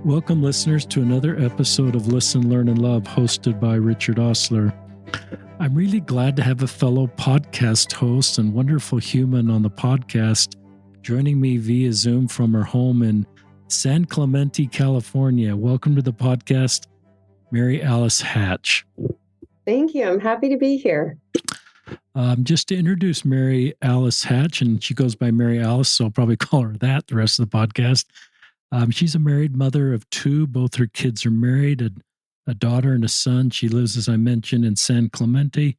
Welcome, listeners, to another episode of Listen, Learn, and Love, hosted by Richard Ostler. I'm really glad to have a fellow podcast host and wonderful human on the podcast joining me via Zoom from her home in San Clemente, California. Welcome to the podcast, Mary Alice Hatch. Thank you. I'm happy to be here. Just to introduce Mary Alice Hatch, and she goes by Mary Alice, so I'll probably call her that the rest of the podcast. She's a married mother of two. Both her kids are married, a daughter and a son. She lives, as I mentioned, in San Clemente,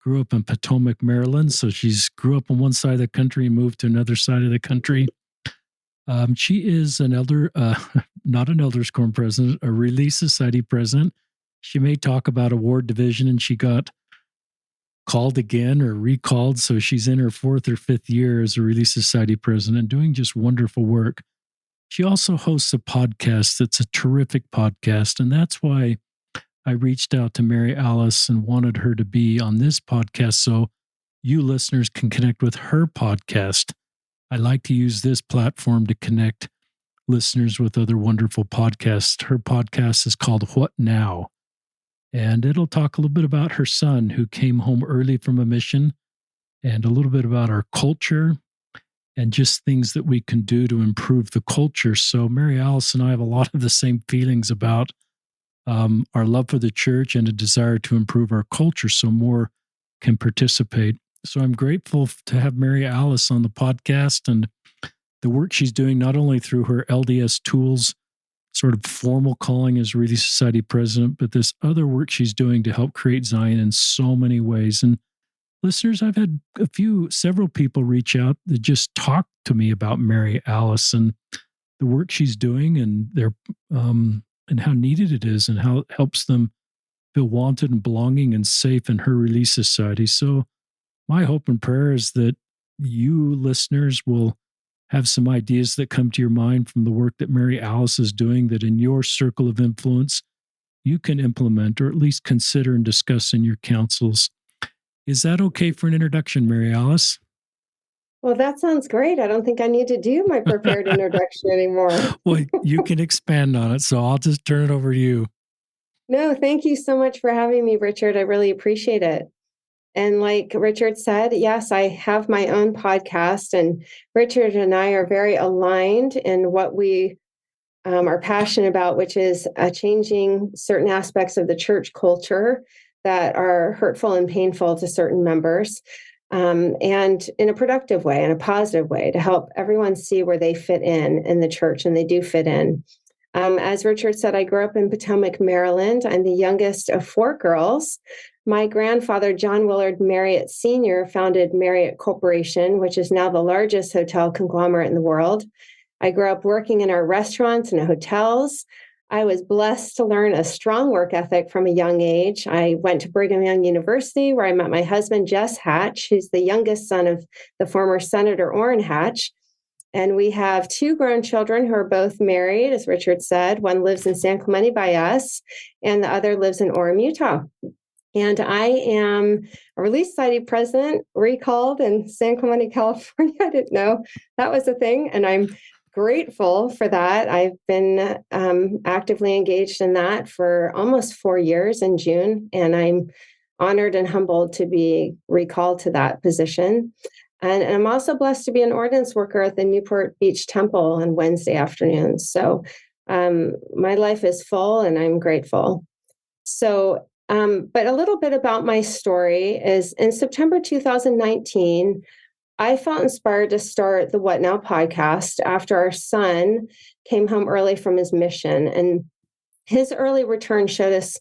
grew up in Potomac, Maryland. So she's grew up on one side of the country and moved to another side of the country. She is an elder, not an Elders Quorum president, a Relief Society president. She may talk about a ward division, and she got called again or recalled. So she's in her fourth or fifth year as a Relief Society president, doing just wonderful work. She also hosts a podcast that's a terrific podcast, and that's why I reached out to Mary Alice and wanted her to be on this podcast so you listeners can connect with her podcast. I like to use this platform to connect listeners with other wonderful podcasts. Her podcast is called What Now? And it'll talk a little bit about her son who came home early from a mission and a little bit about our culture and just things that we can do to improve the culture. So Mary Alice and I have a lot of the same feelings about our love for the church and a desire to improve our culture so more can participate. So I'm grateful to have Mary Alice on the podcast and the work she's doing, not only through her LDS Tools sort of formal calling as Relief Society president, but this other work she's doing to help create Zion in so many ways. And listeners, I've had several people reach out that just talk to me about Mary Alice and the work she's doing and their and how needed it is and how it helps them feel wanted and belonging and safe in her Relief Society. So my hope and prayer is that you listeners will have some ideas that come to your mind from the work that Mary Alice is doing that in your circle of influence you can implement or at least consider and discuss in your councils. Is that okay for an introduction, Mary Alice? Well, that sounds great. I don't think I need to do my prepared introduction anymore. Well, you can expand on it, so I'll just turn it over to you. No, thank you so much for having me, Richard. I really appreciate it. And like Richard said, yes, I have my own podcast, and Richard and I are very aligned in what we are passionate about, which is changing certain aspects of the church culture that are hurtful and painful to certain members, and in a productive way, in a positive way, to help everyone see where they fit in the church, and they do fit in. As Richard said, I grew up in Potomac, Maryland. I'm the youngest of four girls. My grandfather, John Willard Marriott Sr., founded Marriott Corporation, which is now the largest hotel conglomerate in the world. I grew up working in our restaurants and hotels. I was blessed to learn a strong work ethic from a young age. I went to Brigham Young University, where I met my husband, Jess Hatch, who's the youngest son of the former Senator Orrin Hatch. And we have two grown children who are both married, as Richard said. One lives in San Clemente by us, and the other lives in Orem, Utah. And I am a Relief Society president, recalled in San Clemente, California. I didn't know that was a thing, and I'm grateful for that. I've been actively engaged in that for almost 4 years in June, and I'm honored and humbled to be recalled to that position. And I'm also blessed to be an ordinance worker at the Newport Beach Temple on Wednesday afternoons. So my life is full, and I'm grateful. So, but a little bit about my story is in September 2019, I felt inspired to start the What Now podcast after our son came home early from his mission. And his early return showed us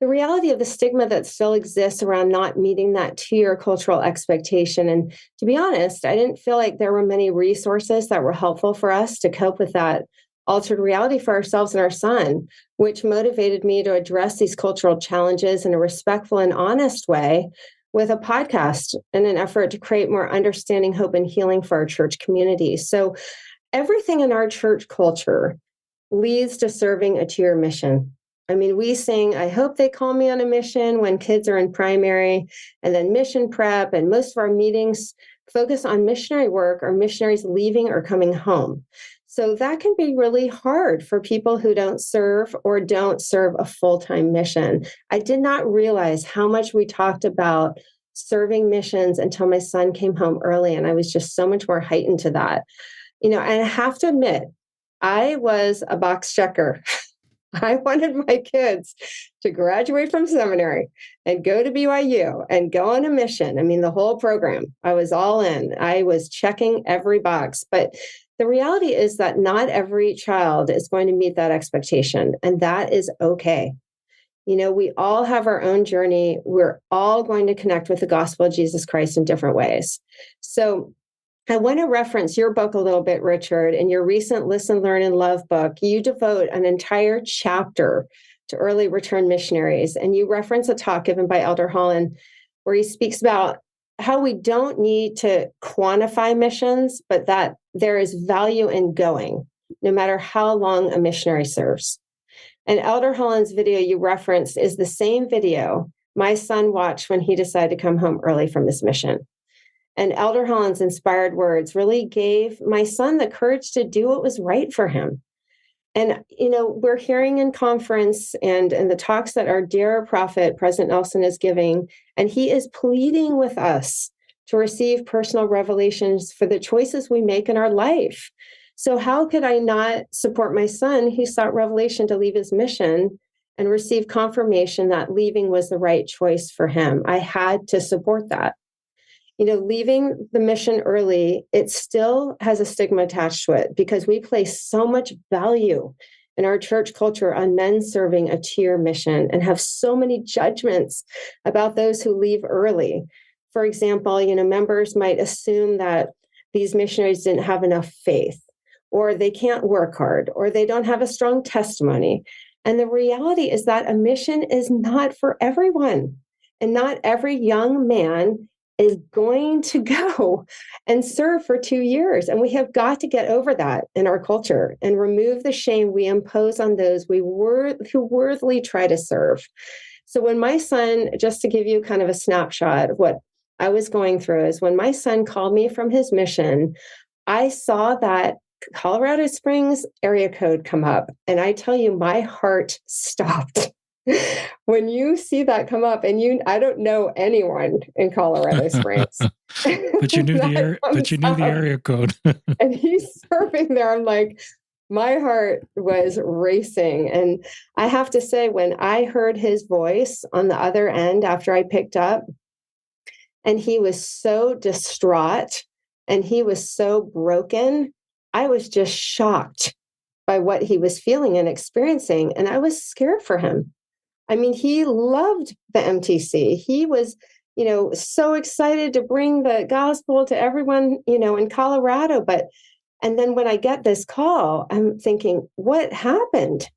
the reality of the stigma that still exists around not meeting that 2-year cultural expectation. And to be honest, I didn't feel like there were many resources that were helpful for us to cope with that altered reality for ourselves and our son, which motivated me to address these cultural challenges in a respectful and honest way with a podcast in an effort to create more understanding, hope, and healing for our church community. So everything in our church culture leads to serving a 2-year mission. I mean, we sing, I hope they call me on a mission when kids are in primary, and then mission prep. And most of our meetings focus on missionary work or missionaries leaving or coming home. So that can be really hard for people who don't serve or don't serve a full-time mission. I did not realize how much we talked about serving missions until my son came home early, and I was just so much more heightened to that. And I have to admit, I was a box checker. I wanted my kids to graduate from seminary and go to BYU and go on a mission. I mean, the whole program, I was all in. I was checking every box. But the reality is that not every child is going to meet that expectation, and that is okay. We all have our own journey. We're all going to connect with the gospel of Jesus Christ in different ways. So I want to reference your book a little bit, Richard. In your recent Listen, Learn, and Love book, you devote an entire chapter to early return missionaries. And you reference a talk given by Elder Holland where he speaks about how we don't need to quantify missions, but that there is value in going, no matter how long a missionary serves. And Elder Holland's video you referenced is the same video my son watched when he decided to come home early from his mission. And Elder Holland's inspired words really gave my son the courage to do what was right for him. And, we're hearing in conference and in the talks that our dear prophet, President Nelson, is giving, and he is pleading with us to receive personal revelations for the choices we make in our life. So how could I not support my son who sought revelation to leave his mission and receive confirmation that leaving was the right choice for him? I had to support that. Leaving the mission early, it still has a stigma attached to it because we place so much value in our church culture on men serving a tier mission and have so many judgments about those who leave early. For example, members might assume that these missionaries didn't have enough faith, or they can't work hard, or they don't have a strong testimony. And the reality is that a mission is not for everyone, and not every young man is going to go and serve for 2 years. And we have got to get over that in our culture and remove the shame we impose on those who worthily try to serve. So when my son, just to give you kind of a snapshot of what I was going through, is when my son called me from his mission, I saw that Colorado Springs area code come up. And I tell you, my heart stopped. When you see that come up, and I don't know anyone in Colorado Springs, but you knew the area code, and he's serving there. I'm like, my heart was racing, and I have to say, when I heard his voice on the other end after I picked up, and he was so distraught and he was so broken, I was just shocked by what he was feeling and experiencing, and I was scared for him. I mean, he loved the MTC. He was, so excited to bring the gospel to everyone, in Colorado. And then when I get this call, I'm thinking, what happened?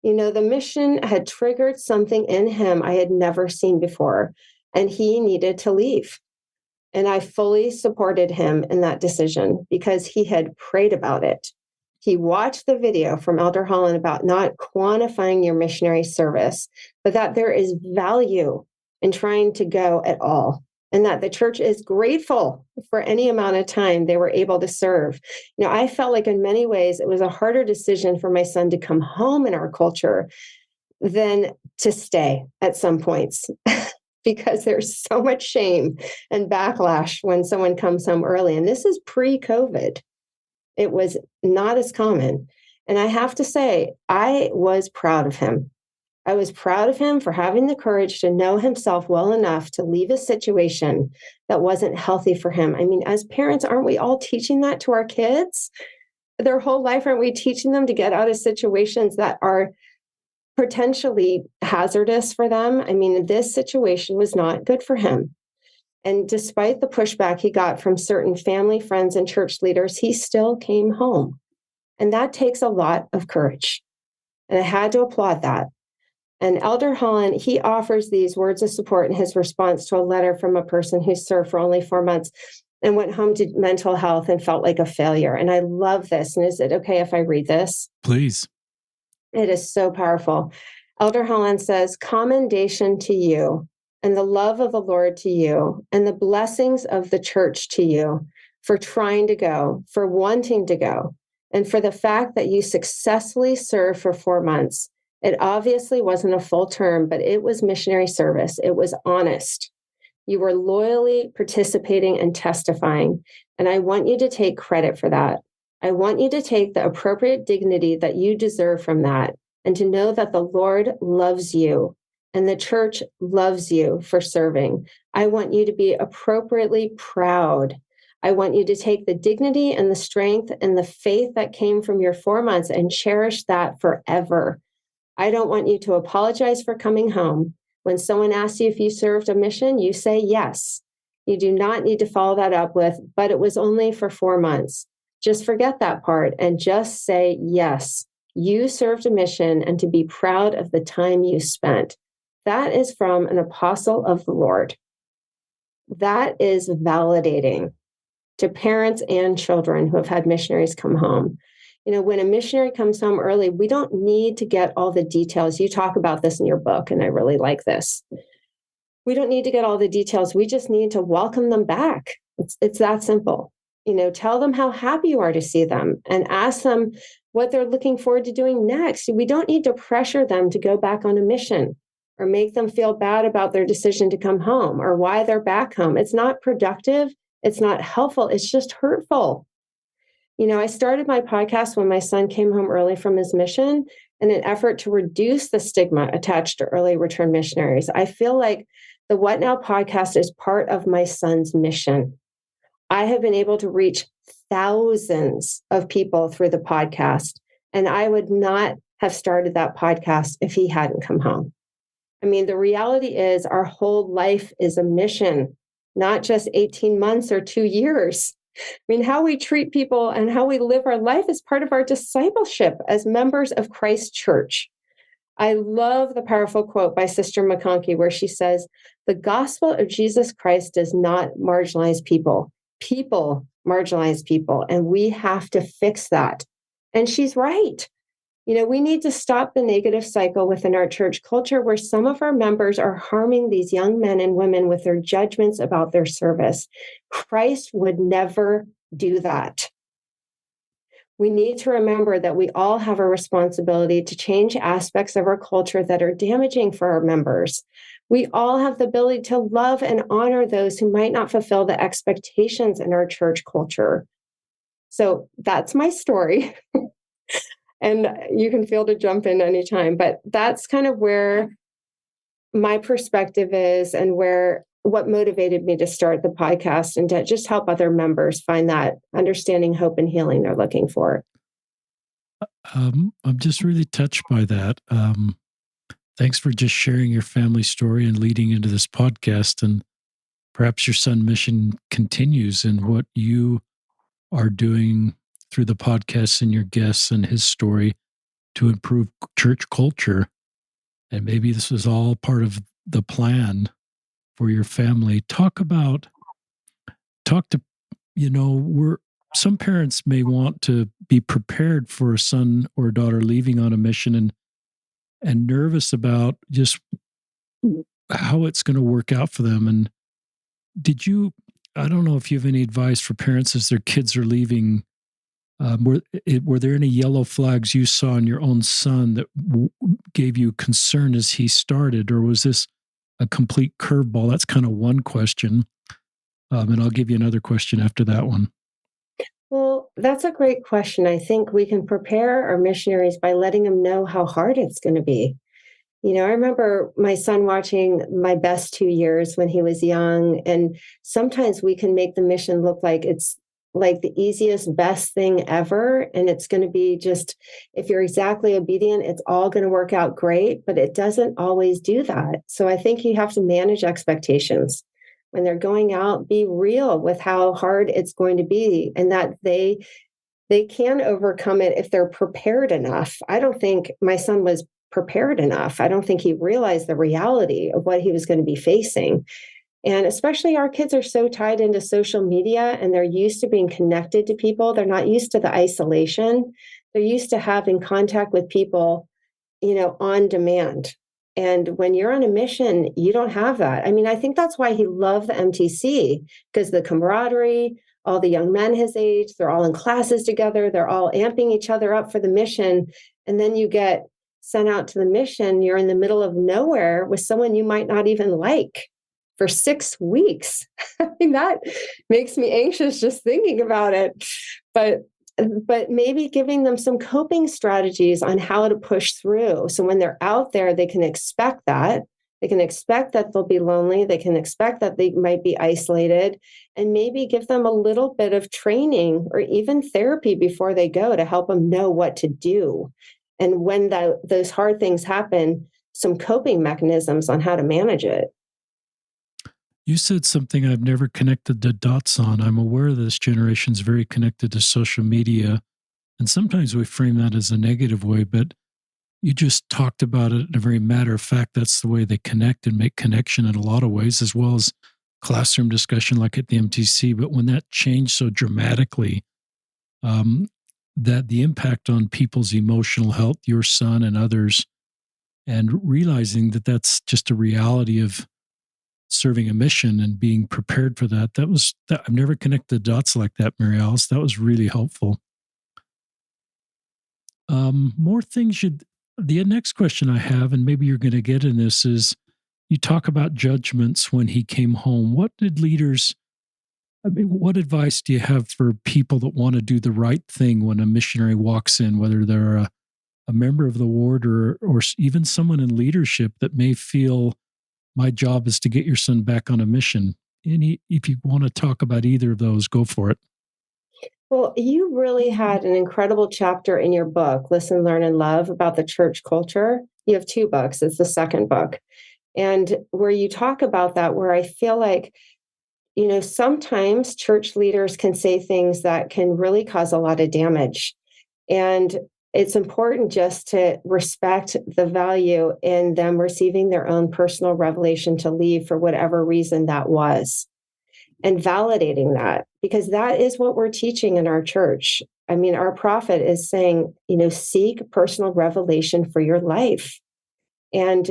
The mission had triggered something in him I had never seen before, and he needed to leave. And I fully supported him in that decision because he had prayed about it. He watched the video from Elder Holland about not quantifying your missionary service, but that there is value in trying to go at all, and that the church is grateful for any amount of time they were able to serve. I felt like in many ways it was a harder decision for my son to come home in our culture than to stay at some points. Because there's so much shame and backlash when someone comes home early. And this is pre-COVID. It was not as common. And I have to say, I was proud of him. I was proud of him for having the courage to know himself well enough to leave a situation that wasn't healthy for him. I mean, as parents, aren't we all teaching that to our kids? Their whole life, aren't we teaching them to get out of situations that are potentially hazardous for them? I mean, this situation was not good for him. And despite the pushback he got from certain family, friends, and church leaders, he still came home. And that takes a lot of courage. And I had to applaud that. And Elder Holland, he offers these words of support in his response to a letter from a person who served for only 4 months and went home to mental health and felt like a failure. And I love this. And is it okay if I read this? Please. It is so powerful. Elder Holland says, "Commendation to you. and the love of the Lord to you and the blessings of the church to you for trying to go, for wanting to go, and for the fact that you successfully served for 4 months. It obviously wasn't a full term, but it was missionary service. It was honest. You were loyally participating and testifying. And I want you to take credit for that. I want you to take the appropriate dignity that you deserve from that and to know that the Lord loves you and the church loves you for serving. I want you to be appropriately proud. I want you to take the dignity and the strength and the faith that came from your 4 months and cherish that forever. I don't want you to apologize for coming home. When someone asks you if you served a mission, you say yes. You do not need to follow that up with, but it was only for 4 months. Just forget that part and just say yes. You served a mission and to be proud of the time you spent. That is from an apostle of the Lord. That is validating to parents and children who have had missionaries come home. You know, when a missionary comes home early, we don't need to get all the details. You talk about this in your book, and I really like this. We don't need to get all the details. We just need to welcome them back. It's that simple. You know, tell them how happy you are to see them and ask them what they're looking forward to doing next. We don't need to pressure them to go back on a mission or make them feel bad about their decision to come home or why they're back home. It's not productive. It's not helpful. It's just hurtful. You know, I started my podcast when my son came home early from his mission in an effort to reduce the stigma attached to early return missionaries. I feel like the What Now podcast is part of my son's mission. I have been able to reach thousands of people through the podcast, and I would not have started that podcast if he hadn't come home. I mean, the reality is our whole life is a mission, not just 18 months or 2 years. I mean, how we treat people and how we live our life is part of our discipleship as members of Christ Church. I love the powerful quote by Sister McConkie where she says, "The gospel of Jesus Christ does not marginalize people. People marginalize people, and we have to fix that." And she's right. You know, we need to stop the negative cycle within our church culture where some of our members are harming these young men and women with their judgments about their service. Christ would never do that. We need to remember that we all have a responsibility to change aspects of our culture that are damaging for our members. We all have the ability to love and honor those who might not fulfill the expectations in our church culture. So that's my story. And you can feel to jump in anytime, but that's kind of where my perspective is and what motivated me to start the podcast and to just help other members find that understanding, hope, and healing they're looking for. I'm just really touched by that. Thanks for just sharing your family story and leading into this podcast. And perhaps your son mission continues in what you are doing through the podcast and your guests and his story to improve church culture. And maybe this was all part of the plan for your family. Talk to, some parents may want to be prepared for a son or a daughter leaving on a mission and nervous about just how it's going to work out for them. And I don't know if you have any advice for parents as their kids are leaving. Were there any yellow flags you saw in your own son that gave you concern as he started, or was this a complete curveball? That's kind of one question. And I'll give you another question after that one. Well, that's a great question. I think we can prepare our missionaries by letting them know how hard it's going to be. You know, I remember my son watching My Best 2 Years when he was young, and sometimes we can make the mission look like it's like the easiest, best thing ever. And it's going to be just, if you're exactly obedient, it's all going to work out great, but it doesn't always do that. So I think you have to manage expectations. When they're going out, be real with how hard it's going to be and that they can overcome it if they're prepared enough. I don't think my son was prepared enough. I don't think he realized the reality of what he was going to be facing. And especially our kids are so tied into social media and they're used to being connected to people. They're not used to the isolation. They're used to having contact with people, on demand. And when you're on a mission, you don't have that. I mean, I think that's why he loved the MTC, because the camaraderie, all the young men his age, they're all in classes together, they're all amping each other up for the mission. And then you get sent out to the mission, you're in the middle of nowhere with someone you might not even like for 6 weeks. I mean, that makes me anxious just thinking about it. But maybe giving them some coping strategies on how to push through. So when they're out there, they can expect that. They can expect that they'll be lonely. They can expect that they might be isolated, and maybe give them a little bit of training or even therapy before they go to help them know what to do. And when those hard things happen, some coping mechanisms on how to manage it. You said something I've never connected the dots on. I'm aware this generation's very connected to social media, and sometimes we frame that as a negative way, but you just talked about it in a very matter of fact. That's the way they connect and make connection in a lot of ways, as well as classroom discussion like at the MTC. But when that changed so dramatically, that the impact on people's emotional health, your son and others, and realizing that that's just a reality of serving a mission and being prepared for that. I've never connected dots like that, Mary Alice. That was really helpful. More things the next question I have, and maybe you're going to get in this, is you talk about judgments when he came home. What advice do you have for people that want to do the right thing when a missionary walks in, whether they're a member of the ward or even someone in leadership that may feel my job is to get your son back on a mission? If you want to talk about either of those, go for it. Well, you really had an incredible chapter in your book, Listen, Learn, and Love, about the church culture. You have 2 books. It's the second book. And where you talk about that, where I feel like, sometimes church leaders can say things that can really cause a lot of damage. And it's important just to respect the value in them receiving their own personal revelation to leave for whatever reason that was, and validating that, because that is what we're teaching in our church. I mean, our prophet is saying, seek personal revelation for your life. And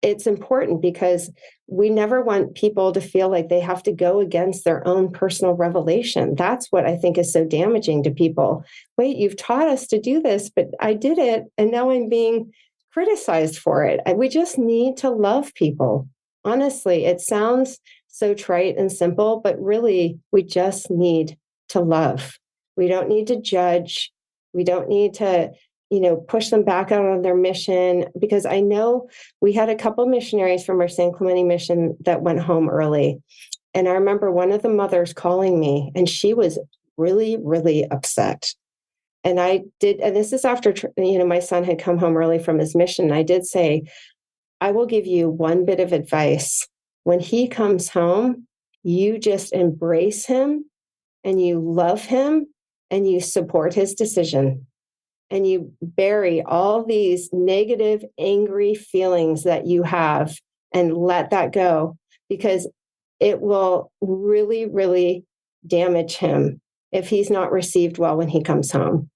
it's important because we never want people to feel like they have to go against their own personal revelation. That's what I think is so damaging to people. Wait, you've taught us to do this, but I did it, and now I'm being criticized for it. We just need to love people. Honestly, it sounds so trite and simple, but really, we just need to love. We don't need to judge. We don't need to push them back out on their mission, because I know we had a couple missionaries from our San Clemente mission that went home early. And I remember one of the mothers calling me, and she was really, really upset. And this is after, my son had come home early from his mission. I did say, I will give you one bit of advice. When he comes home, you just embrace him and you love him and you support his decision. And you bury all these negative, angry feelings that you have and let that go, because it will really, really damage him if he's not received well when he comes home.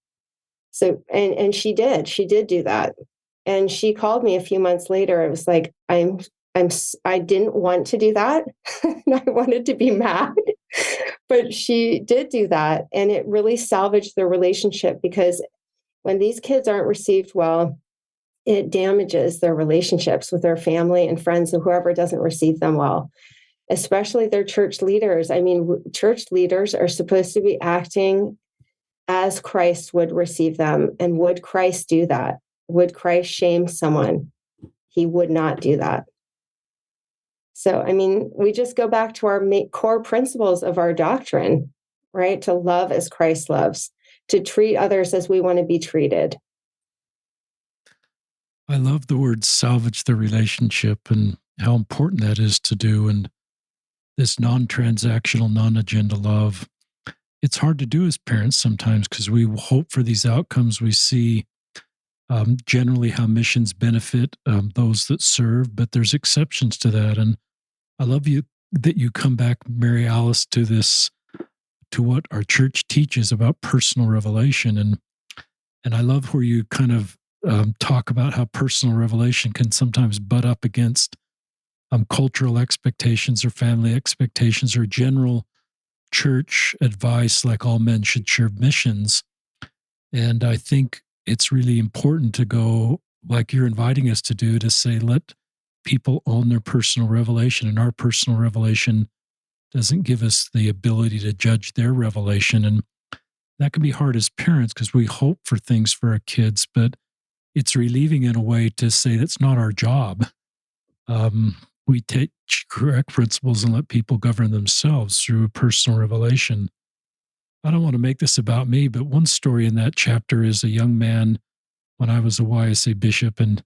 So, and she did do that. And she called me a few months later. It was like, I didn't want to do that. And I wanted to be mad, but she did do that. And it really salvaged the relationship, because when these kids aren't received well, it damages their relationships with their family and friends and whoever doesn't receive them well, especially their church leaders. I mean, church leaders are supposed to be acting as Christ would receive them. And would Christ do that? Would Christ shame someone? He would not do that. So, I mean, we just go back to our core principles of our doctrine, right? To love as Christ loves, to treat others as we want to be treated. I love the word salvage the relationship and how important that is to do. And this non-transactional, non-agenda love, it's hard to do as parents sometimes because we hope for these outcomes. We see generally how missions benefit those that serve, but there's exceptions to that. And I love that you come back, Mary Alice, to what our church teaches about personal revelation. And I love where you kind of talk about how personal revelation can sometimes butt up against cultural expectations or family expectations or general church advice, like all men should share missions. And I think it's really important to go, like you're inviting us to do, to say, let people own their personal revelation. And our personal revelation doesn't give us the ability to judge their revelation. And that can be hard as parents because we hope for things for our kids, but it's relieving in a way to say that's not our job. We take correct principles and let people govern themselves through personal revelation. I don't want to make this about me, but one story in that chapter is a young man when I was a YSA bishop, and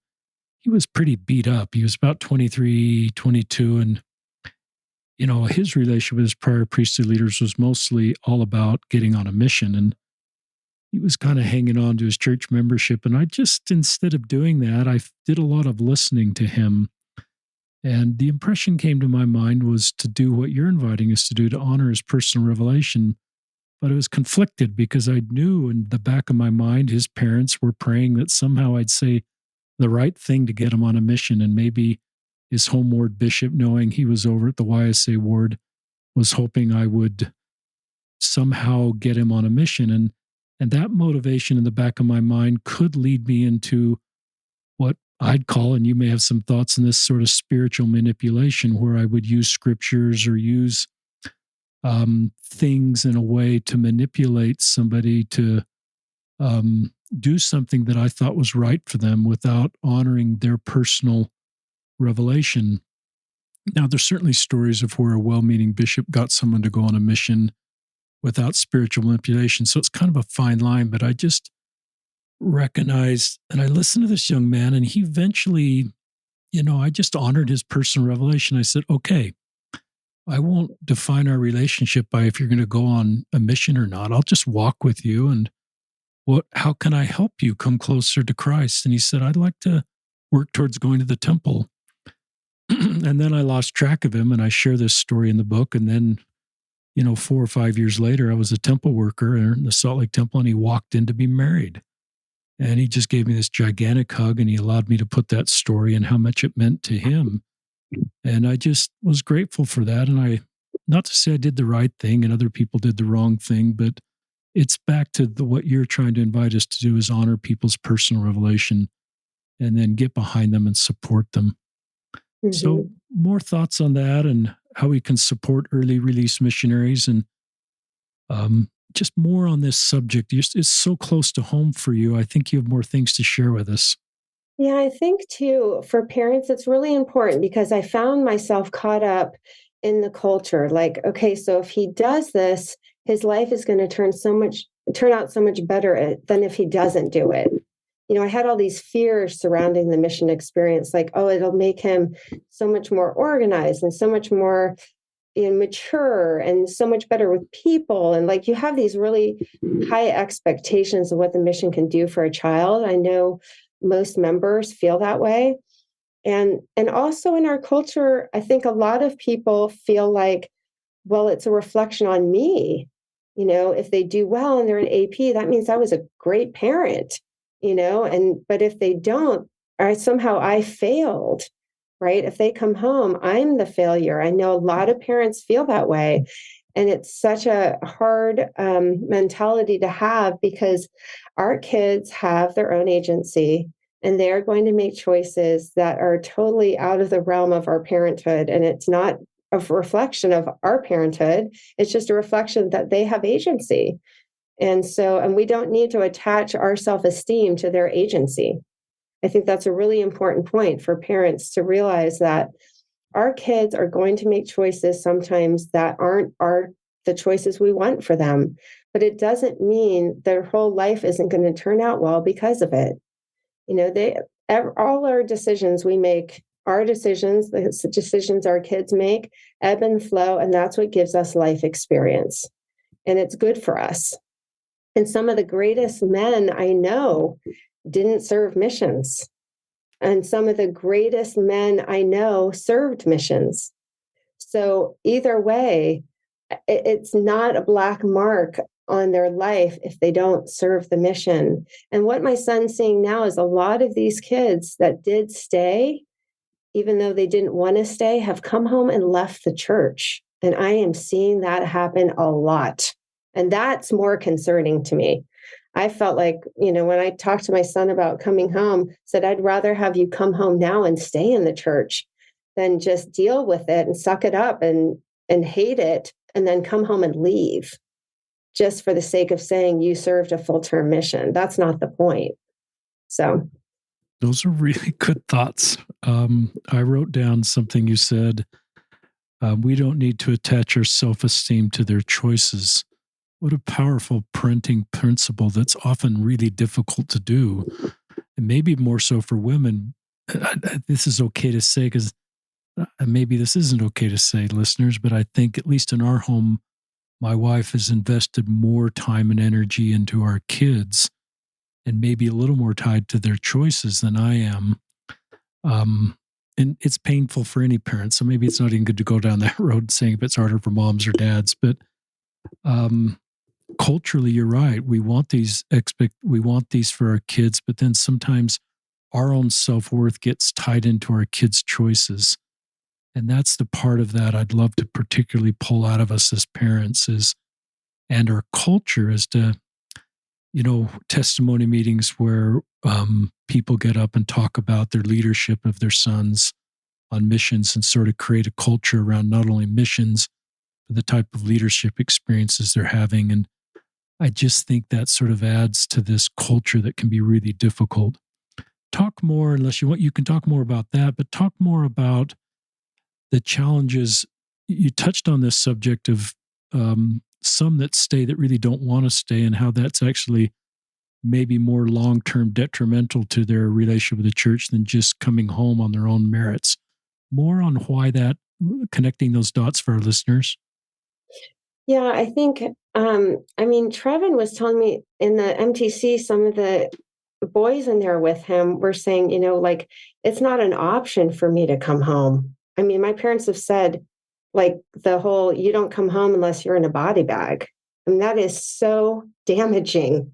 he was pretty beat up. He was about 23, 22, and his relationship with his prior priesthood leaders was mostly all about getting on a mission. And he was kind of hanging on to his church membership. And I just, instead of doing that, I did a lot of listening to him. And the impression came to my mind was to do what you're inviting us to do, to honor his personal revelation. But it was conflicted because I knew in the back of my mind his parents were praying that somehow I'd say the right thing to get him on a mission. And maybe his home ward bishop, knowing he was over at the YSA ward, was hoping I would somehow get him on a mission. And that motivation in the back of my mind could lead me into what I'd call, and you may have some thoughts on this, sort of spiritual manipulation, where I would use scriptures or use things in a way to manipulate somebody to do something that I thought was right for them without honoring their personal revelation. Now, there's certainly stories of where a well-meaning bishop got someone to go on a mission without spiritual manipulation. So it's kind of a fine line, but I just recognized, and I listened to this young man, and he eventually, I just honored his personal revelation. I said, okay, I won't define our relationship by if you're going to go on a mission or not. I'll just walk with you. And how can I help you come closer to Christ? And he said, I'd like to work towards going to the temple. And then I lost track of him, and I share this story in the book. And then, 4 or 5 years later, I was a temple worker in the Salt Lake Temple, and he walked in to be married. And he just gave me this gigantic hug, and he allowed me to put that story and how much it meant to him. And I just was grateful for that. And not to say I did the right thing and other people did the wrong thing, but it's back to what you're trying to invite us to do, is honor people's personal revelation and then get behind them and support them. Mm-hmm. So more thoughts on that and how we can support early release missionaries, and just more on this subject. It's so close to home for you. I think you have more things to share with us. Yeah, I think too, for parents, it's really important because I found myself caught up in the culture. Like, okay, so if he does this, his life is going to turn out so much better than if he doesn't do it. I had all these fears surrounding the mission experience, like, oh, it'll make him so much more organized and so much more mature and so much better with people. And like, you have these really high expectations of what the mission can do for a child. I know most members feel that way. And also in our culture, I think a lot of people feel like, well, it's a reflection on me. If they do well and they're an AP, that means I was a great parent, but if they don't, somehow I failed, right? If they come home, I'm the failure. I know a lot of parents feel that way. And it's such a hard mentality to have, because our kids have their own agency and they're going to make choices that are totally out of the realm of our parenthood. And it's not a reflection of our parenthood. It's just a reflection that they have agency. And we don't need to attach our self-esteem to their agency. I think that's a really important point for parents to realize, that our kids are going to make choices sometimes that aren't the choices we want for them, but it doesn't mean their whole life isn't going to turn out well because of it. All our decisions we make, our decisions, the decisions our kids make, ebb and flow, and that's what gives us life experience. And it's good for us. And some of the greatest men I know didn't serve missions. And some of the greatest men I know served missions. So either way, it's not a black mark on their life if they don't serve the mission. And what my son's seeing now is a lot of these kids that did stay, even though they didn't want to stay, have come home and left the church. And I am seeing that happen a lot. And that's more concerning to me. I felt like, when I talked to my son about coming home, said, I'd rather have you come home now and stay in the church than just deal with it and suck it up and hate it and then come home and leave just for the sake of saying you served a full-term mission. That's not the point. So those are really good thoughts. I wrote down something you said. We don't need to attach our self-esteem to their choices. What a powerful parenting principle that's often really difficult to do. And maybe more so for women. This is okay to say because maybe this isn't okay to say, listeners, but I think at least in our home, my wife has invested more time and energy into our kids and maybe a little more tied to their choices than I am. And it's painful for any parent. So maybe it's not even good to go down that road saying if it's harder for moms or dads. But culturally, you're right. We want these for our kids, but then sometimes our own self-worth gets tied into our kids' choices. And that's the part of that I'd love to particularly pull out of us as parents and our culture is to, testimony meetings where people get up and talk about their leadership of their sons on missions and sort of create a culture around not only missions, but the type of leadership experiences they're having. And I just think that sort of adds to this culture that can be really difficult. Talk more, unless you want, you can talk more about that, but talk more about the challenges. You touched on this subject of some that stay that really don't want to stay and how that's actually maybe more long-term detrimental to their relationship with the church than just coming home on their own merits. More on why that, connecting those dots for our listeners. Yeah, I think, Trevin was telling me in the MTC, some of the boys in there with him were saying, it's not an option for me to come home. I mean, my parents have said, the whole, you don't come home unless you're in a body bag. And that is so damaging.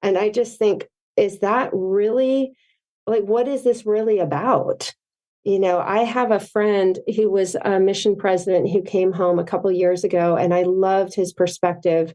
And I just think, is that really, what is this really about? I have a friend who was a mission president who came home a couple of years ago, and I loved his perspective.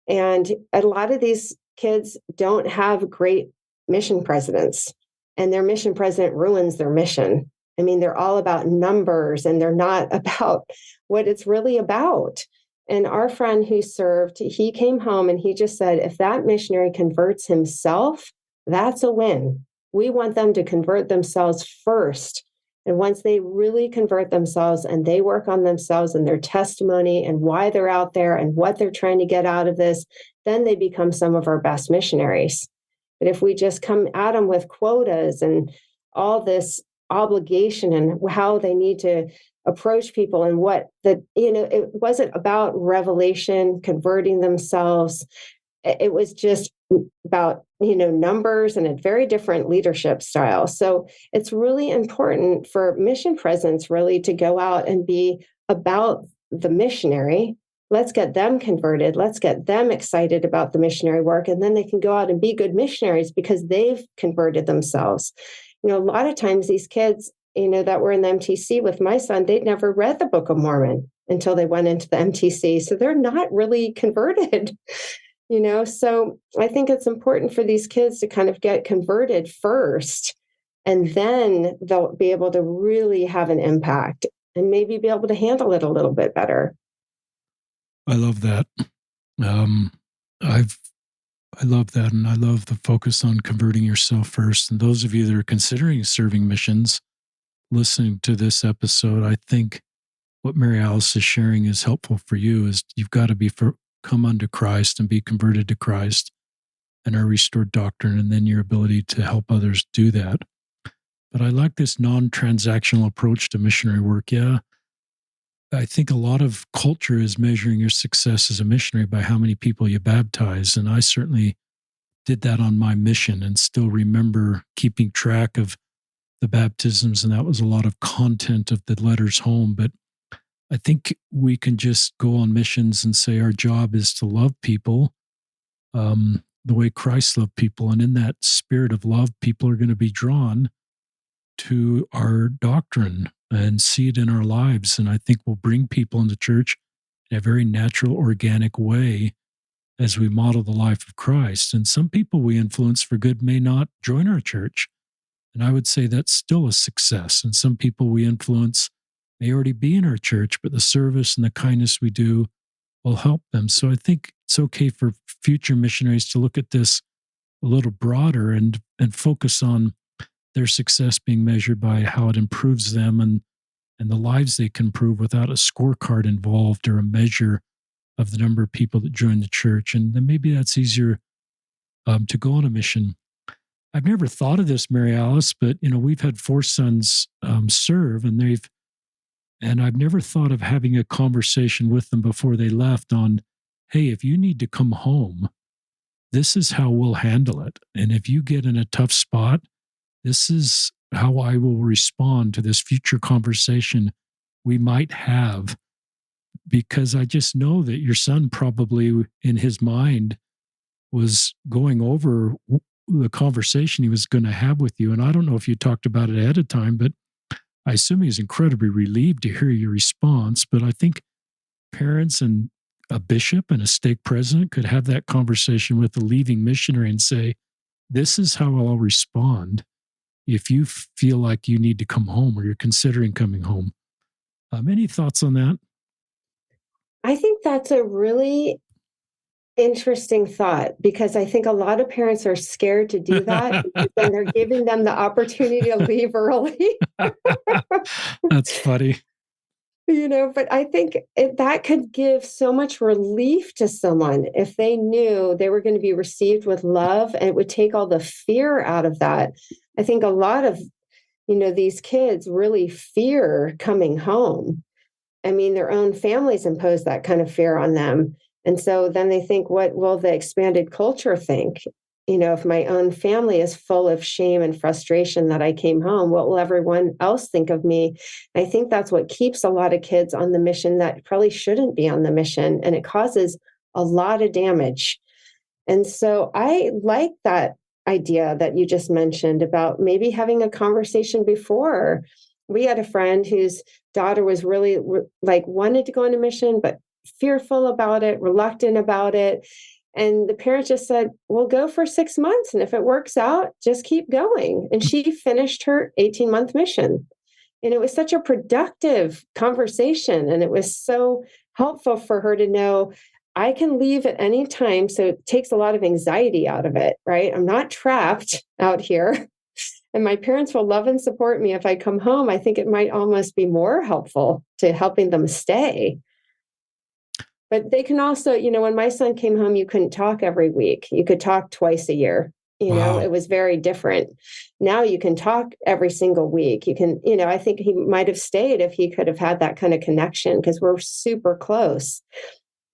And a lot of these kids don't have great mission presidents, and their mission president ruins their mission. I mean, they're all about numbers and they're not about what it's really about. And our friend who served, he came home and he just said, if that missionary converts himself, that's a win. We want them to convert themselves first. And once they really convert themselves and they work on themselves and their testimony and why they're out there and what they're trying to get out of this, then they become some of our best missionaries. But if we just come at them with quotas and all this obligation and how they need to approach people and it wasn't about revelation, converting themselves. It was just about, numbers and a very different leadership style. So it's really important for mission presidents really to go out and be about the missionary. Let's get them converted. Let's get them excited about the missionary work. And then they can go out and be good missionaries because they've converted themselves. A lot of times these kids, that were in the MTC with my son, they'd never read the Book of Mormon until they went into the MTC. So they're not really converted, So I think it's important for these kids to kind of get converted first, and then they'll be able to really have an impact and maybe be able to handle it a little bit better. I love that. I love that. And I love the focus on converting yourself first. And those of you that are considering serving missions, listening to this episode, I think what Mary Alice is sharing is helpful for you. Is you've got to come unto Christ and be converted to Christ and our restored doctrine, and then your ability to help others do that. But I like this non-transactional approach to missionary work. Yeah, I think a lot of culture is measuring your success as a missionary by how many people you baptize. And I certainly did that on my mission and still remember keeping track of the baptisms. And that was a lot of content of the letters home. But I think we can just go on missions and say our job is to love people the way Christ loved people. And in that spirit of love, people are going to be drawn to our doctrine and see it in our lives. And I think we'll bring people into church in a very natural, organic way as we model the life of Christ. And some people we influence for good may not join our church. And I would say that's still a success. And some people we influence may already be in our church, but the service and the kindness we do will help them. So I think it's okay for future missionaries to look at this a little broader and focus on their success being measured by how it improves them and the lives they can improve without a scorecard involved or a measure of the number of people that join the church. And then maybe that's easier to go on a mission. I've never thought of this, Mary Alice, but we've had 4 sons serve, and I've never thought of having a conversation with them before they left on, hey, if you need to come home, this is how we'll handle it. And if you get in a tough spot, this is how I will respond to this future conversation we might have. Because I just know that your son probably in his mind was going over the conversation he was going to have with you. And I don't know if you talked about it ahead of time, but I assume he's incredibly relieved to hear your response. But I think parents and a bishop and a stake president could have that conversation with the leaving missionary and say, this is how I'll respond if you feel like you need to come home or you're considering coming home. Any thoughts on that? I think that's a really interesting thought, because I think a lot of parents are scared to do that and they're giving them the opportunity to leave early. That's funny. But I think that could give so much relief to someone if they knew they were going to be received with love, and it would take all the fear out of that. I think a lot of, these kids really fear coming home. I mean, their own families impose that kind of fear on them. And so then they think, what will the expanded culture think? If my own family is full of shame and frustration that I came home, what will everyone else think of me? I think that's what keeps a lot of kids on the mission that probably shouldn't be on the mission. And it causes a lot of damage. And so I like that idea that you just mentioned about maybe having a conversation before. We had a friend whose daughter was really wanted to go on a mission, but fearful about it, reluctant about it. And the parents just said, well, go for 6 months. And if it works out, just keep going. And she finished her 18-month mission. And it was such a productive conversation. And it was so helpful for her to know I can leave at any time. So it takes a lot of anxiety out of it, right? I'm not trapped out here. And my parents will love and support me if I come home. I think it might almost be more helpful to helping them stay. But they can also, when my son came home, you couldn't talk every week. You could talk twice a year. Wow. It was very different. Now you can talk every single week. You can, I think he might have stayed if he could have had that kind of connection, because we're super close.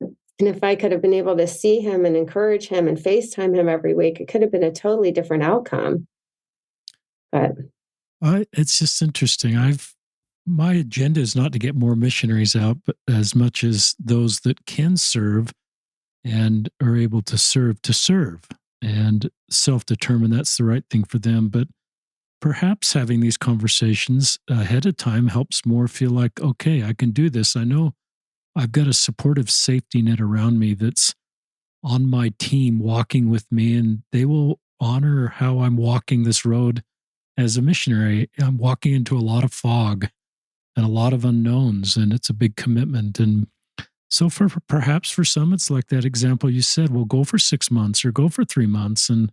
And if I could have been able to see him and encourage him and FaceTime him every week, it could have been a totally different outcome. But it's just interesting. My agenda is not to get more missionaries out, but as much as those that can serve and are able to serve and self-determine that's the right thing for them. But perhaps having these conversations ahead of time helps more feel like, okay, I can do this. I know I've got a supportive safety net around me that's on my team walking with me, and they will honor how I'm walking this road as a missionary. I'm walking into a lot of fog and a lot of unknowns, and it's a big commitment. And so perhaps for some, it's like that example you said, well, go for 6 months or go for 3 months and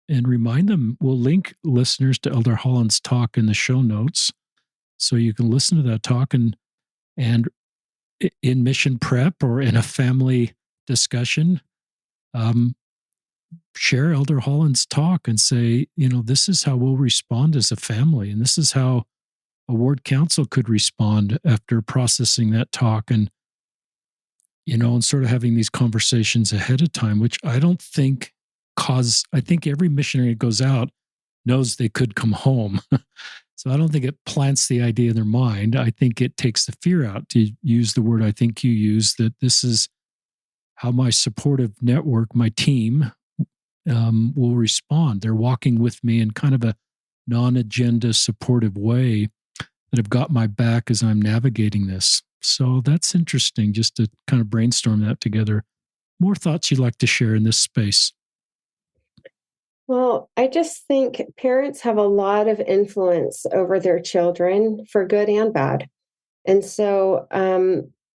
remind them. We'll link listeners to Elder Holland's talk in the show notes, so you can listen to that talk and in mission prep or in a family discussion, share Elder Holland's talk and say, this is how we'll respond as a family. And this is how a ward council could respond after processing that talk and sort of having these conversations ahead of time, which I don't think I think every missionary that goes out knows they could come home. So I don't think it plants the idea in their mind. I think it takes the fear out, to use the word I think you use, that this is how my supportive network, my team, will respond. They're walking with me in kind of a non-agenda supportive way that have got my back as I'm navigating this. So that's interesting, just to kind of brainstorm that together. More thoughts you'd like to share in this space? Well, I just think parents have a lot of influence over their children for good and bad. And so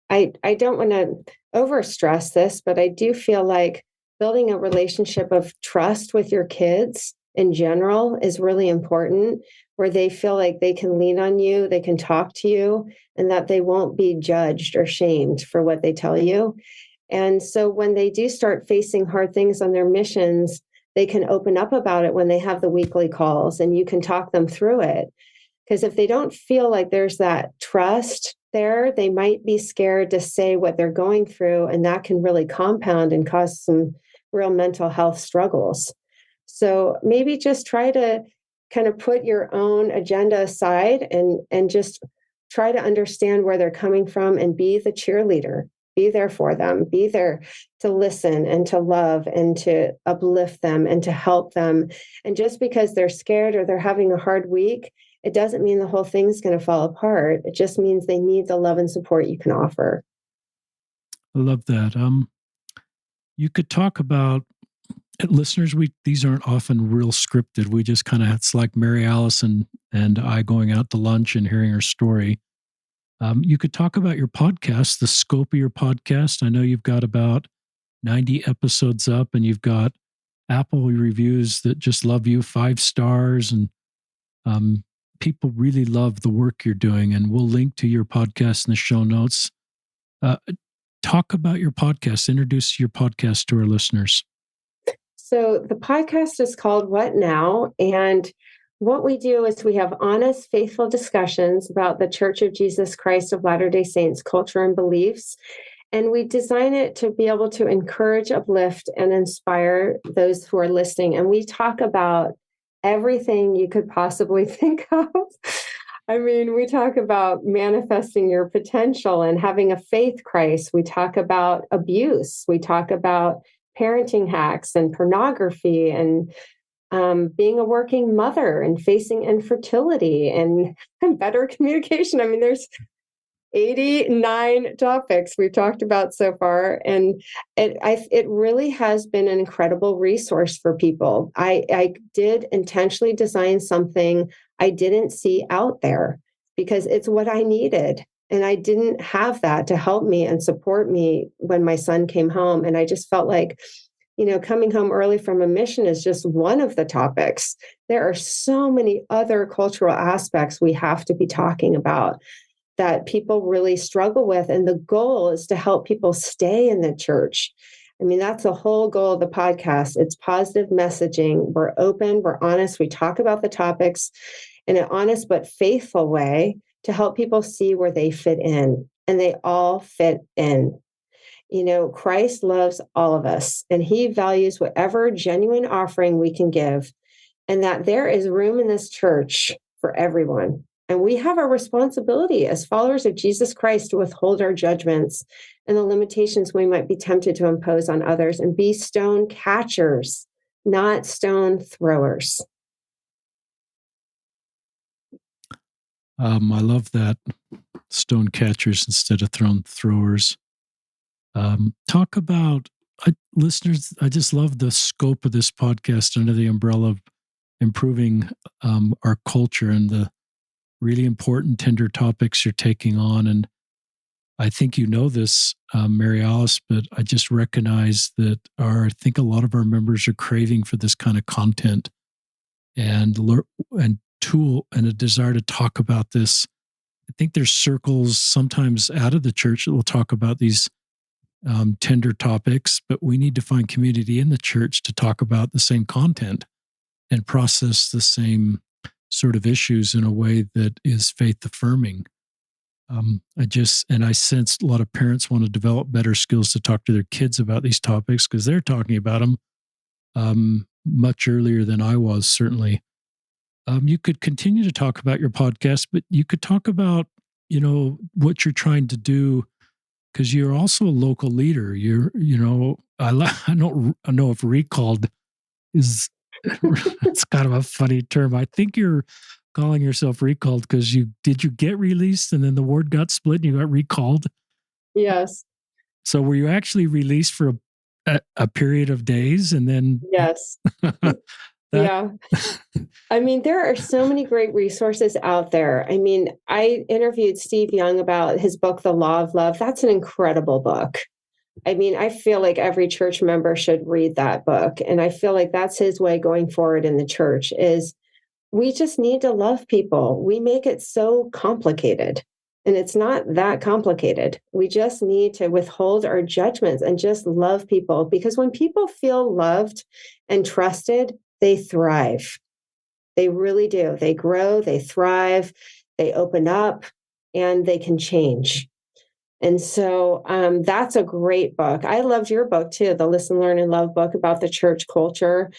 I don't want to overstress this, but I do feel like building a relationship of trust with your kids in general is really important, where they feel like they can lean on you, they can talk to you, and that they won't be judged or shamed for what they tell you. And so when they do start facing hard things on their missions, they can open up about it when they have the weekly calls and you can talk them through it. Because if they don't feel like there's that trust there, they might be scared to say what they're going through, and that can really compound and cause some real mental health struggles. So maybe just try to kind of put your own agenda aside and just try to understand where they're coming from and be the cheerleader. Be there for them, be there to listen and to love and to uplift them and to help them. And just because they're scared or they're having a hard week, it doesn't mean the whole thing's going to fall apart. It just means they need the love and support you can offer. I love that. You could talk about, listeners, these aren't often real scripted. We just kind of, it's like Mary Alice and I going out to lunch and hearing her story. You could talk about your podcast, the scope of your podcast. I know you've got about 90 episodes up, and you've got Apple reviews that just love you, 5 stars, and people really love the work you're doing. And we'll link to your podcast in the show notes. Talk about your podcast. Introduce your podcast to our listeners. So the podcast is called What Now? And what we do is we have honest, faithful discussions about the Church of Jesus Christ of Latter-day Saints culture and beliefs. And we design it to be able to encourage, uplift, and inspire those who are listening. And we talk about everything you could possibly think of. I mean, we talk about manifesting your potential and having a faith crisis. We talk about abuse. We talk about parenting hacks and pornography and being a working mother and facing infertility and better communication. I mean, there's 89 topics we've talked about so far, and it really has been an incredible resource for people. I did intentionally design something I didn't see out there because it's what I needed. And I didn't have that to help me and support me when my son came home. And I just felt like, coming home early from a mission is just one of the topics. There are so many other cultural aspects we have to be talking about that people really struggle with. And the goal is to help people stay in the church. I mean, that's the whole goal of the podcast. It's positive messaging. We're open, we're honest, we talk about the topics in an honest but faithful way to help people see where they fit in. And they all fit in. Christ loves all of us, and he values whatever genuine offering we can give, and that there is room in this church for everyone. And we have a responsibility as followers of Jesus Christ to withhold our judgments and the limitations we might be tempted to impose on others and be stone catchers, not stone throwers. I love that. Stone catchers instead of stone throwers. Talk about, listeners, I just love the scope of this podcast under the umbrella of improving our culture and the really important, tender topics you're taking on. And I think you know this, Mary Alice, but I just recognize that I think a lot of our members are craving for this kind of content and tool and a desire to talk about this. I think there's circles sometimes out of the church that will talk about these tender topics, but we need to find community in the church to talk about the same content and process the same sort of issues in a way that is faith affirming. I sense a lot of parents want to develop better skills to talk to their kids about these topics because they're talking about them much earlier than I was, certainly. You could continue to talk about your podcast, but you could talk about, what you're trying to do, because you're also a local leader. I know if recalled is it's kind of a funny term. I think you're calling yourself recalled because you get released and then the ward got split and you got recalled. Yes. So were you actually released for a period of days and then? Yes. Yeah. I mean, there are so many great resources out there. I mean, I interviewed Steve Young about his book, The Law of Love. That's an incredible book. I mean, I feel like every church member should read that book. And I feel like that's his way going forward in the church is we just need to love people. We make it so complicated. And it's not that complicated. We just need to withhold our judgments and just love people because when people feel loved and trusted, they thrive. They really do. They grow, they thrive, they open up, and they can change. And so that's a great book. I loved your book too, the Listen, Learn, and Love book about the church culture.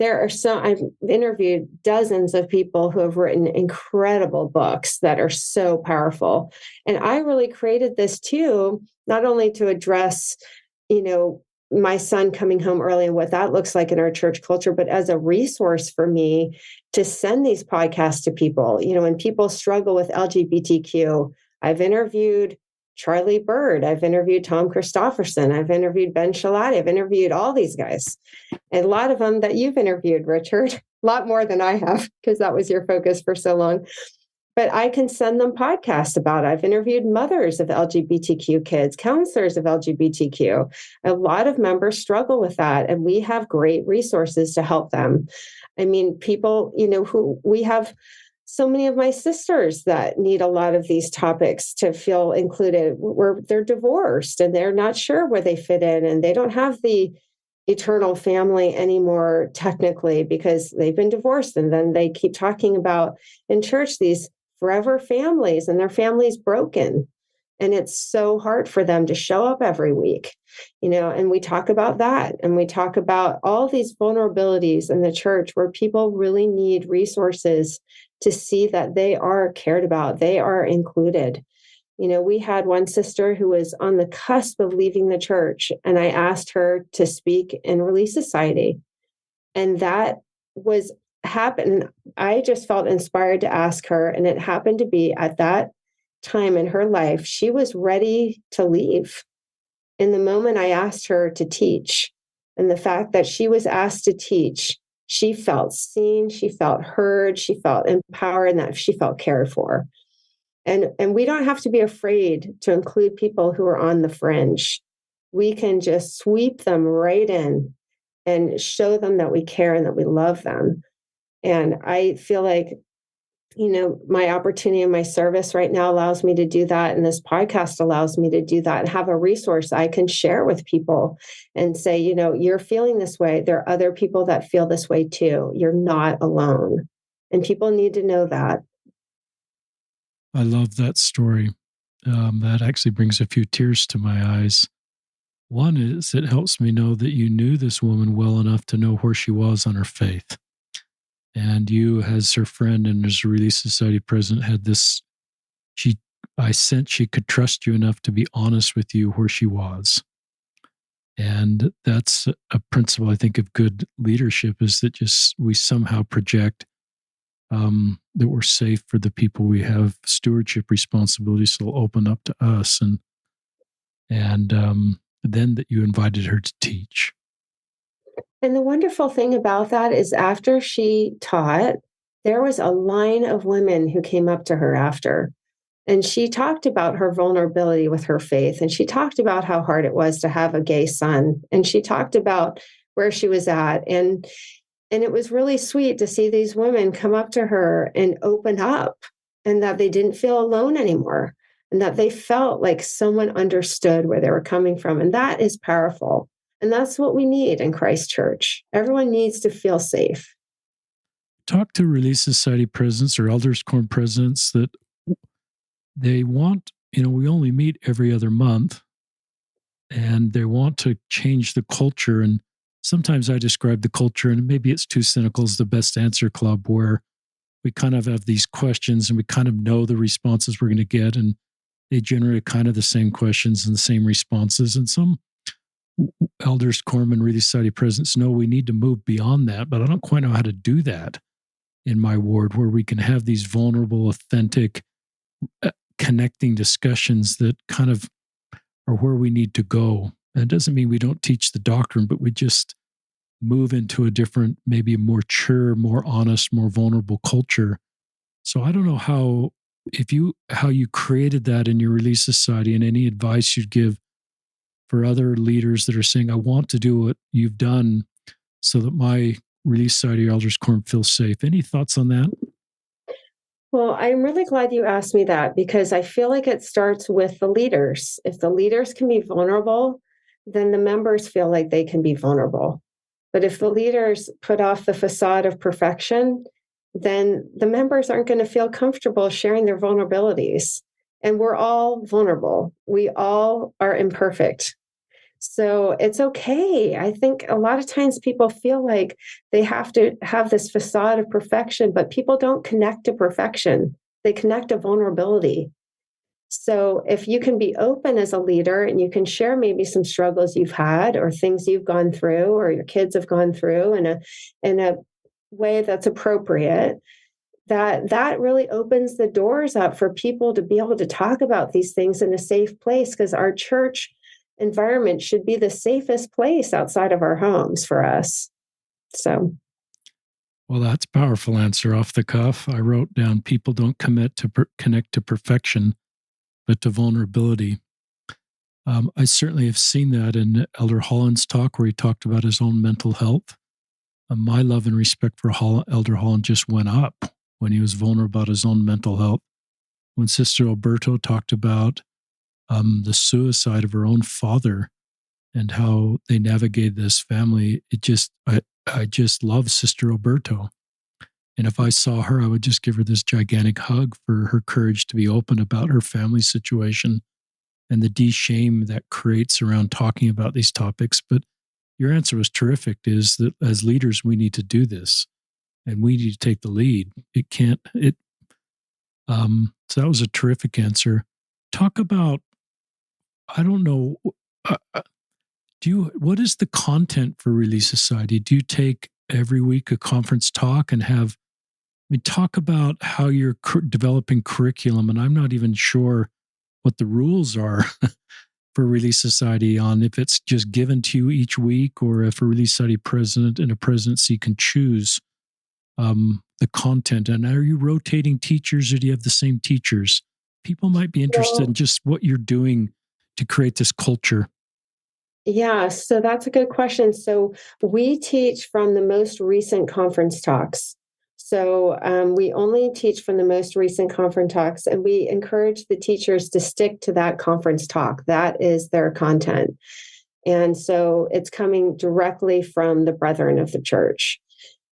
I've interviewed dozens of people who have written incredible books that are so powerful. And I really created this too, not only to address, my son coming home early and what that looks like in our church culture, but as a resource for me to send these podcasts to people. When people struggle with LGBTQ, I've interviewed Charlie Bird, I've interviewed Tom Christofferson, I've interviewed Ben Shalati, I've interviewed all these guys. And a lot of them that you've interviewed, Richard, a lot more than I have, because that was your focus for so long. But I can send them podcasts about it. I've interviewed mothers of LGBTQ kids, counselors of LGBTQ. A lot of members struggle with that, and we have great resources to help them. I mean, people, who we have so many of my sisters that need a lot of these topics to feel included, where they're divorced and they're not sure where they fit in, and they don't have the eternal family anymore, technically, because they've been divorced. And then they keep talking about in church these forever families and their families broken. And it's so hard for them to show up every week, and we talk about that. And we talk about all these vulnerabilities in the church where people really need resources to see that they are cared about, they are included. We had one sister who was on the cusp of leaving the church, and I asked her to speak in Relief Society. And that was happened. I just felt inspired to ask her. And it happened to be at that time in her life, she was ready to leave. In the moment I asked her to teach, and the fact that she was asked to teach, she felt seen, she felt heard, she felt empowered, and that she felt cared for. And we don't have to be afraid to include people who are on the fringe. We can just sweep them right in and show them that we care and that we love them. And I feel like, my opportunity and my service right now allows me to do that. And this podcast allows me to do that and have a resource I can share with people and say, you're feeling this way. There are other people that feel this way too. You're not alone. And people need to know that. I love that story. That actually brings a few tears to my eyes. One is it helps me know that you knew this woman well enough to know where she was on her faith. And you, as her friend and as a Relief Society president, had this, I sensed she could trust you enough to be honest with you where she was. And that's a principle, I think, of good leadership, is that we somehow project that we're safe for the people we have stewardship responsibilities, so they'll open up to us. And then that you invited her to teach. And the wonderful thing about that is after she taught, there was a line of women who came up to her after. And she talked about her vulnerability with her faith. And she talked about how hard it was to have a gay son. And she talked about where she was at. And it was really sweet to see these women come up to her and open up, and that they didn't feel alone anymore, and that they felt like someone understood where they were coming from. And that is powerful. And that's what we need in Christ Church. Everyone needs to feel safe. Talk to Relief Society presidents or Elders Quorum presidents that they want, we only meet every other month, and they want to change the culture. And sometimes I describe the culture, and maybe it's too cynical, as the Best Answer Club, where we kind of have these questions and we kind of know the responses we're going to get, and they generate kind of the same questions and the same responses. And some elders, quorum, and Relief Society presidents know we need to move beyond that, but I don't quite know how to do that in my ward, where we can have these vulnerable, authentic, connecting discussions that kind of are where we need to go. And it doesn't mean we don't teach the doctrine, but we just move into a different, maybe more mature, more honest, more vulnerable culture. So I don't know how you created that in your Relief Society, and any advice you'd give for other leaders that are saying, I want to do what you've done so that my Relief Society or Elders Quorum feels safe. Any thoughts on that? Well, I'm really glad you asked me that, because I feel like it starts with the leaders. If the leaders can be vulnerable, then the members feel like they can be vulnerable. But if the leaders put off the facade of perfection, then the members aren't going to feel comfortable sharing their vulnerabilities. And we're all vulnerable. We all are imperfect. So it's okay. I think a lot of times people feel like they have to have this facade of perfection, but people don't connect to perfection. They connect to vulnerability. So if you can be open as a leader and you can share maybe some struggles you've had or things you've gone through or your kids have gone through in a way that's appropriate, that really opens the doors up for people to be able to talk about these things in a safe place, because our church environment should be the safest place outside of our homes for us. So, well, that's a powerful answer off the cuff. I wrote down, people don't commit to connect to perfection, but to vulnerability. I certainly have seen that in Elder Holland's talk, where he talked about his own mental health. My love and respect for Elder Holland just went up when he was vulnerable about his own mental health. When Sister Alberto talked about the suicide of her own father and how they navigated this family, I just love Sister Alberto. And if I saw her, I would just give her this gigantic hug for her courage to be open about her family situation and the de-shame that creates around talking about these topics. But your answer was terrific, is that as leaders, we need to do this and we need to take the lead. So that was a terrific answer. Talk about, I don't know, what is the content for Relief Society? Do you take every week a conference talk and talk about how you're developing curriculum? And I'm not even sure what the rules are for Relief Society on if it's just given to you each week, or if a Relief Society president and a presidency can choose the content. And are you rotating teachers, or do you have the same teachers? People might be interested in just what you're doing to create this culture. Yeah, so that's a good question. So we teach from the most recent conference talks. So we only teach from the most recent conference talks, and we encourage the teachers to stick to that conference talk. That is their content. And so it's coming directly from the brethren of the church.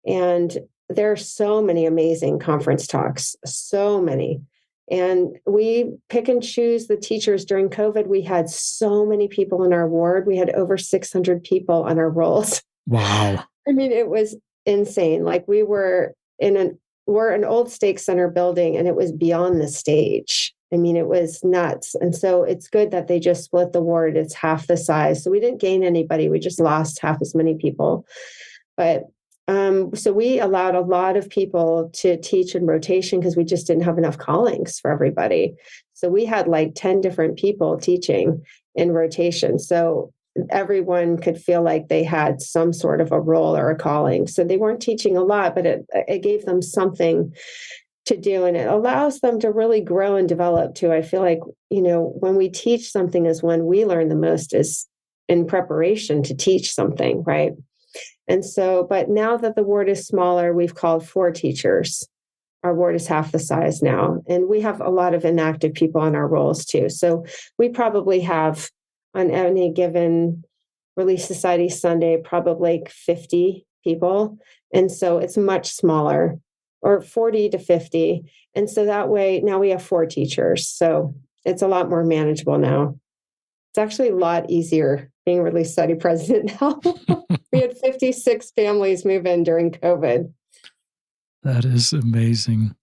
And there are so many amazing conference talks, so many. And we pick and choose the teachers. During COVID, we had so many people in our ward. We had over 600 people on our rolls. Wow. I mean, it was insane. Like we're an old Stake Center building, and it was beyond the stage. I mean, it was nuts. And so it's good that they just split the ward. It's half the size. So we didn't gain anybody. We just lost half as many people. But so we allowed a lot of people to teach in rotation because we just didn't have enough callings for everybody. So we had like 10 different people teaching in rotation. So everyone could feel like they had some sort of a role or a calling. So they weren't teaching a lot, but it gave them something to do. And it allows them to really grow and develop too. I feel like, when we teach something is when we learn the most, is in preparation to teach something, right? And so, but now that the ward is smaller, we've called 4 teachers. Our ward is half the size now. And we have a lot of inactive people on our rolls too. So we probably have, on any given Relief Society Sunday, probably like 50 people. And so it's much smaller, or 40 to 50. And so that way, now we have 4 teachers. So it's a lot more manageable now. It's actually a lot easier being Relief Society president now. We had 56 families move in during COVID. That is amazing.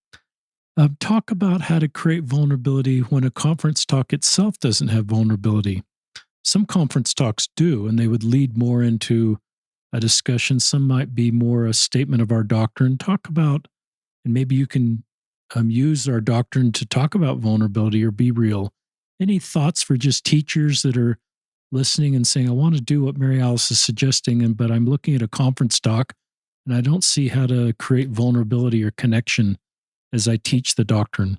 Talk about how to create vulnerability when a conference talk itself doesn't have vulnerability. Some conference talks do, and they would lead more into a discussion. Some might be more a statement of our doctrine. Talk about, and maybe you can use our doctrine to talk about vulnerability or be real. Any thoughts for just teachers that are listening and saying, I want to do what Mary Alice is suggesting, but I'm looking at a conference talk and I don't see how to create vulnerability or connection as I teach the doctrine?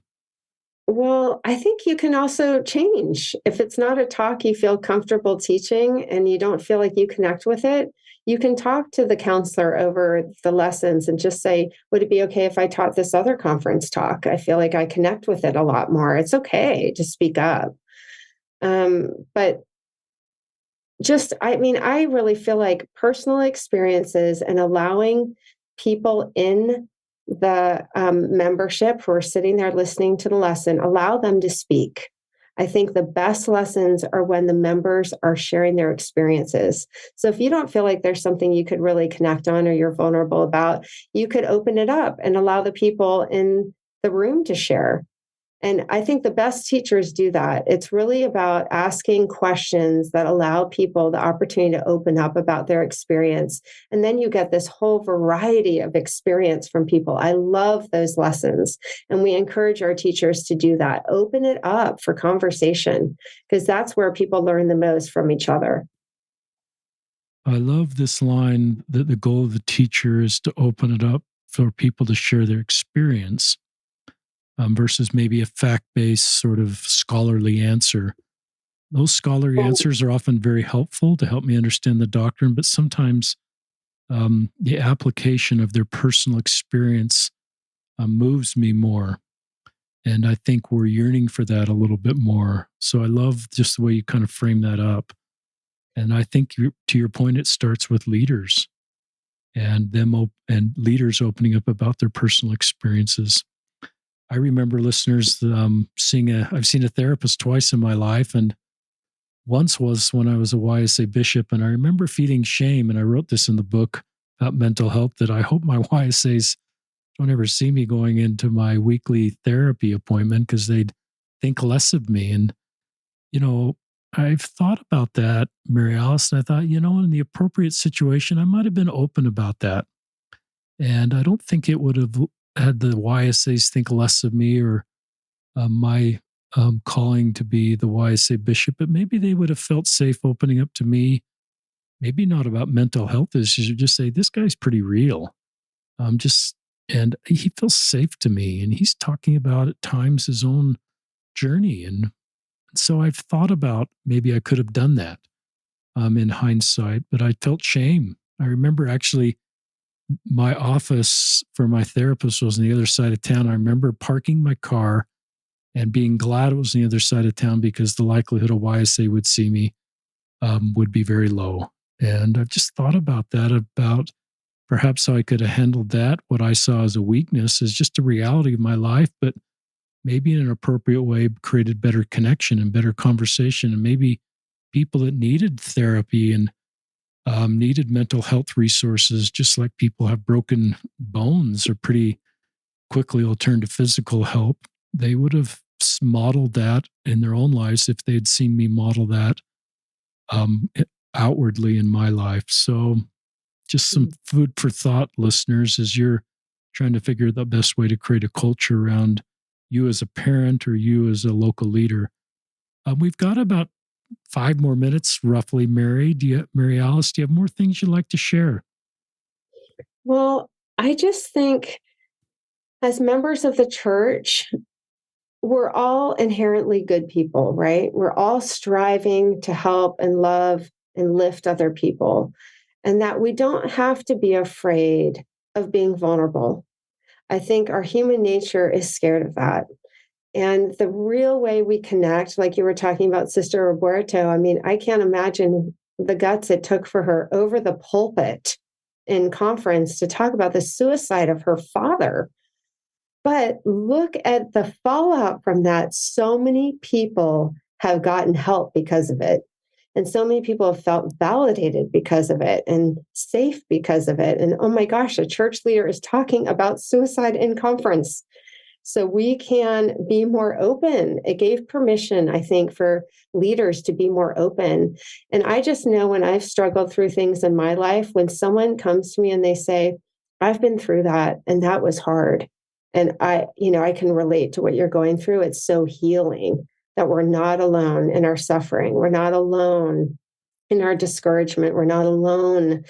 Well, I think you can also change. If it's not a talk you feel comfortable teaching and you don't feel like you connect with it, you can talk to the counselor over the lessons and just say, would it be okay if I taught this other conference talk? I feel like I connect with it a lot more. It's okay to speak up. But just, I mean, I really feel like personal experiences and allowing people in the membership who are sitting there listening to the lesson, allow them to speak. I think the best lessons are when the members are sharing their experiences. So if you don't feel like there's something you could really connect on or you're vulnerable about, you could open it up and allow the people in the room to share. And I think the best teachers do that. It's really about asking questions that allow people the opportunity to open up about their experience. And then you get this whole variety of experience from people. I love those lessons. And we encourage our teachers to do that. Open it up for conversation, because that's where people learn the most from each other. I love this line that the goal of the teacher is to open it up for people to share their experience versus maybe a fact based sort of scholarly answer. Those scholarly answers are often very helpful to help me understand the doctrine, but sometimes the application of their personal experience moves me more. And I think we're yearning for that a little bit more. So I love just the way you kind of frame that up. And I think to your point, it starts with leaders and and leaders opening up about their personal experiences. I remember listeners I've seen a therapist twice in my life, and once was when I was a YSA bishop, and I remember feeling shame. And I wrote this in the book about mental health that I hope my YSAs don't ever see me going into my weekly therapy appointment because they'd think less of me. And, you know, I've thought about that, Mary Alice, and I thought, in the appropriate situation, I might have been open about that. And I don't think it would have had the YSAs think less of me or my calling to be the YSA bishop, but maybe they would have felt safe opening up to me, maybe not about mental health issues, or just say, this guy's pretty real. Just and he feels safe to me, and he's talking about at times his own journey. And so I've thought about maybe I could have done that in hindsight, but I felt shame. I remember actually my office for my therapist was on the other side of town. I remember parking my car and being glad it was on the other side of town because the likelihood of YSA would see me would be very low. And I've just thought about that, about perhaps how I could have handled that. What I saw as a weakness is just a reality of my life, but maybe in an appropriate way created better connection and better conversation. And maybe people that needed therapy and needed mental health resources, just like people have broken bones or pretty quickly will turn to physical help, they would have modeled that in their own lives if they had seen me model that um, outwardly in my life. So, just some food for thought, listeners, as you're trying to figure the best way to create a culture around you as a parent or you as a local leader. We've got about 5 more minutes, roughly. Mary Alice, do you have more things you'd like to share? Well, I just think as members of the church, we're all inherently good people, right? We're all striving to help and love and lift other people, and that we don't have to be afraid of being vulnerable. I think our human nature is scared of that. And the real way we connect, like you were talking about Sister Roberto, I mean, I can't imagine the guts it took for her over the pulpit in conference to talk about the suicide of her father. But look at the fallout from that. So many people have gotten help because of it. And so many people have felt validated because of it and safe because of it. And oh my gosh, a church leader is talking about suicide in conference. So we can be more open. It gave permission, I think, for leaders to be more open. And I just know when I've struggled through things in my life, when someone comes to me and they say, I've been through that and that was hard. And I can relate to what you're going through. It's so healing that we're not alone in our suffering. We're not alone in our discouragement. We're not alone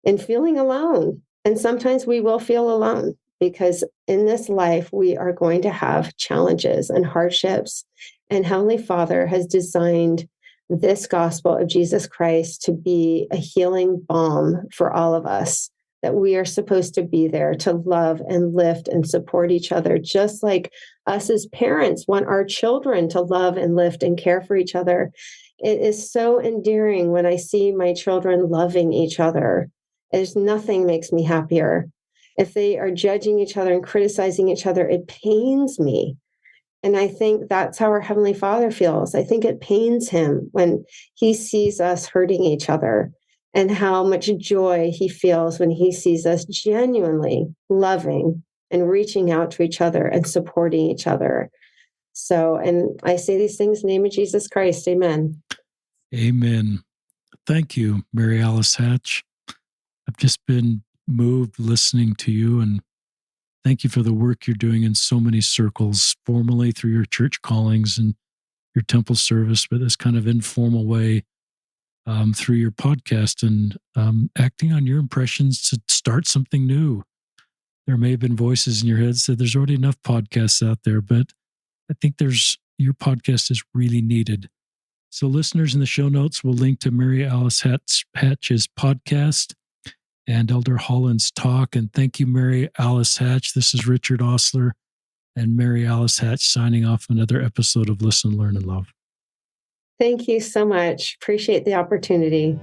in feeling alone. And sometimes we will feel alone because in this life, we are going to have challenges and hardships. And Heavenly Father has designed this gospel of Jesus Christ to be a healing balm for all of us, that we are supposed to be there to love and lift and support each other, just like us as parents want our children to love and lift and care for each other. It is so endearing when I see my children loving each other. There's nothing makes me happier. If they are judging each other and criticizing each other, it pains me. And I think that's how our Heavenly Father feels. I think it pains him when he sees us hurting each other, and how much joy he feels when he sees us genuinely loving and reaching out to each other and supporting each other. So, and I say these things in the name of Jesus Christ. Amen. Amen. Thank you, Mary Alice Hatch. I've just been moved listening to you, and thank you for the work you're doing in so many circles, formally through your church callings and your temple service, but this kind of informal way through your podcast and acting on your impressions to start something new. There may have been voices in your head said there's already enough podcasts out there, but I think your podcast is really needed. So listeners, in the show notes, we'll link to Mary Alice Hatch's podcast and Elder Holland's talk. And thank you, Mary Alice Hatch. This is Richard Ostler and Mary Alice Hatch signing off another episode of Listen, Learn, and Love. Thank you so much. Appreciate the opportunity.